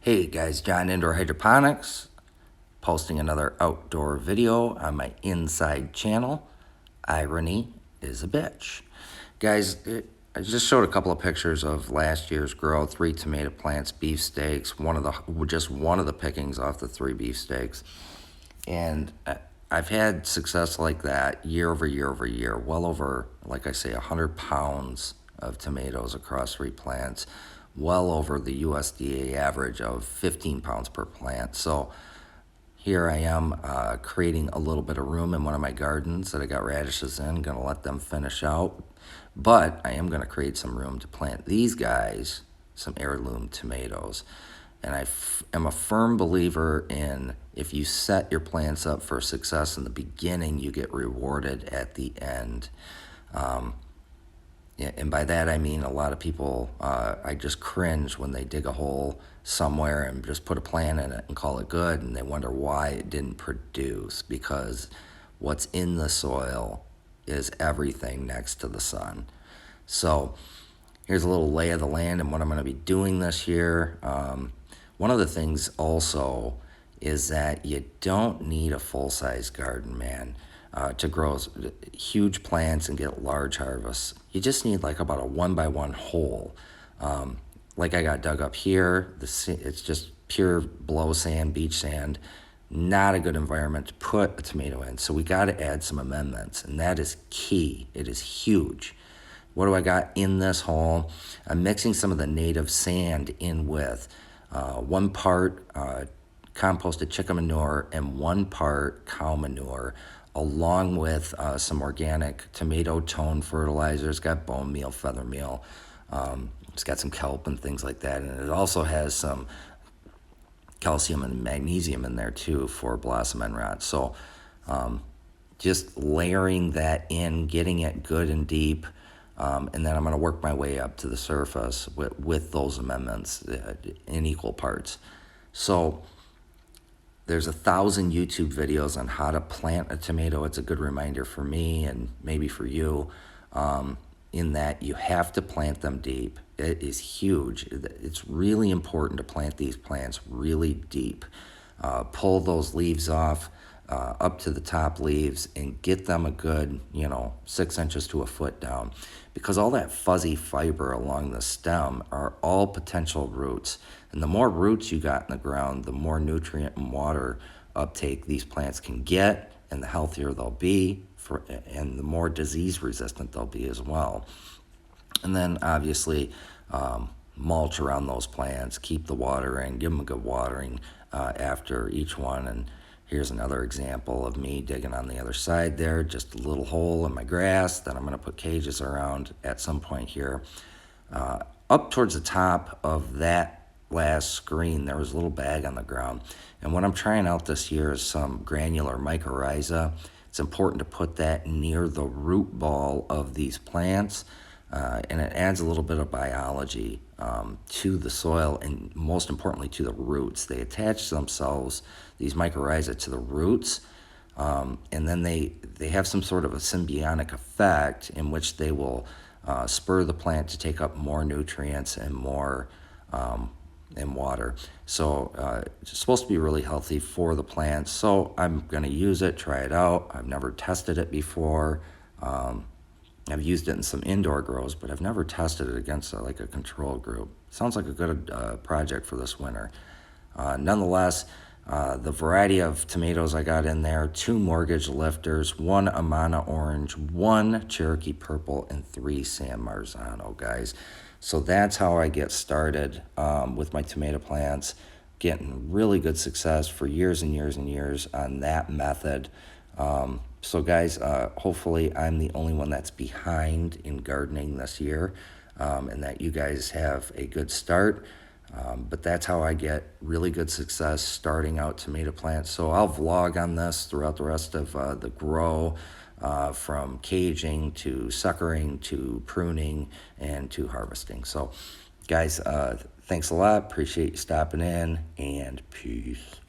Hey guys, John Indoor Hydroponics, posting another outdoor video on my inside channel. Irony is a bitch. Guys, I just showed a couple of pictures of last year's grow, 3 tomato plants, beefsteaks, just one of the pickings off the 3 beefsteaks. And I've had success like that year over year over year, well over, like I say, 100 pounds of tomatoes across 3 plants, well over the USDA average of 15 pounds per plant. So here I am creating a little bit of room in one of my gardens that I got radishes in, gonna let them finish out. But I am gonna create some room to plant these guys, some heirloom tomatoes. And I am a firm believer in if you set your plants up for success in the beginning, you get rewarded at the end. And by that I mean a lot of people, I just cringe when they dig a hole somewhere and just put a plant in it and call it good, and they wonder why it didn't produce, because what's in the soil is everything next to the sun. So here's a little lay of the land and what I'm going to be doing this year. One of the things also is that you don't need a full-size garden, man, to grow huge plants and get large harvests. You just need like about a 1x1 hole. Like I got dug up here, it's just pure blow sand, beach sand. Not a good environment to put a tomato in. So we got to add some amendments, and that is key. It is huge. What do I got in this hole? I'm mixing some of the native sand in with 1 part composted chicken manure and 1 part cow manure, along with some organic tomato tone fertilizer. It's got bone meal, feather meal. It's got some kelp and things like that. And it also has some calcium and magnesium in there too for blossom end rot. So just layering that in, getting it good and deep. And then I'm going to work my way up to the surface with those amendments in equal parts. So there's 1,000 YouTube videos on how to plant a tomato. It's a good reminder for me and maybe for you, in that you have to plant them deep. It is huge. It's really important to plant these plants really deep. Pull those leaves off up to the top leaves and get them a good, 6 inches to a foot down, because all that fuzzy fiber along the stem are all potential roots. And the more roots you got in the ground, the more nutrient and water uptake these plants can get, and the healthier they'll be, and the more disease resistant they'll be as well. And then obviously mulch around those plants, keep the water in, give them a good watering after each one. And here's another example of me digging on the other side there, just a little hole in my grass that I'm going to put cages around at some point here. Up towards the top of that last screen, there was a little bag on the ground. And what I'm trying out this year is some Granular Micorrhizae. It's important to put that near the root ball of these plants, and it adds a little bit of biology to the soil, and most importantly to the roots. They attach themselves, these mycorrhizae, to the roots, and then they have some sort of a symbiotic effect in which they will spur the plant to take up more nutrients and more and water. So it's supposed to be really healthy for the plants. So I'm going to use it, try it out. I've never tested it before. I've used it in some indoor grows, but I've never tested it against like a control group. Sounds like a good project for this winter. Nonetheless, the variety of tomatoes I got in there: 2 mortgage lifters, 1 Amana orange, 1 Cherokee purple, and 3 San Marzano, guys. So that's how I get started with my tomato plants, getting really good success for years and years and years on that method. So guys, hopefully I'm the only one that's behind in gardening this year, and that you guys have a good start. But that's how I get really good success starting out tomato plants. So I'll vlog on this throughout the rest of the grow, from caging to suckering to pruning and to harvesting. So guys, thanks a lot. Appreciate you stopping in, and peace.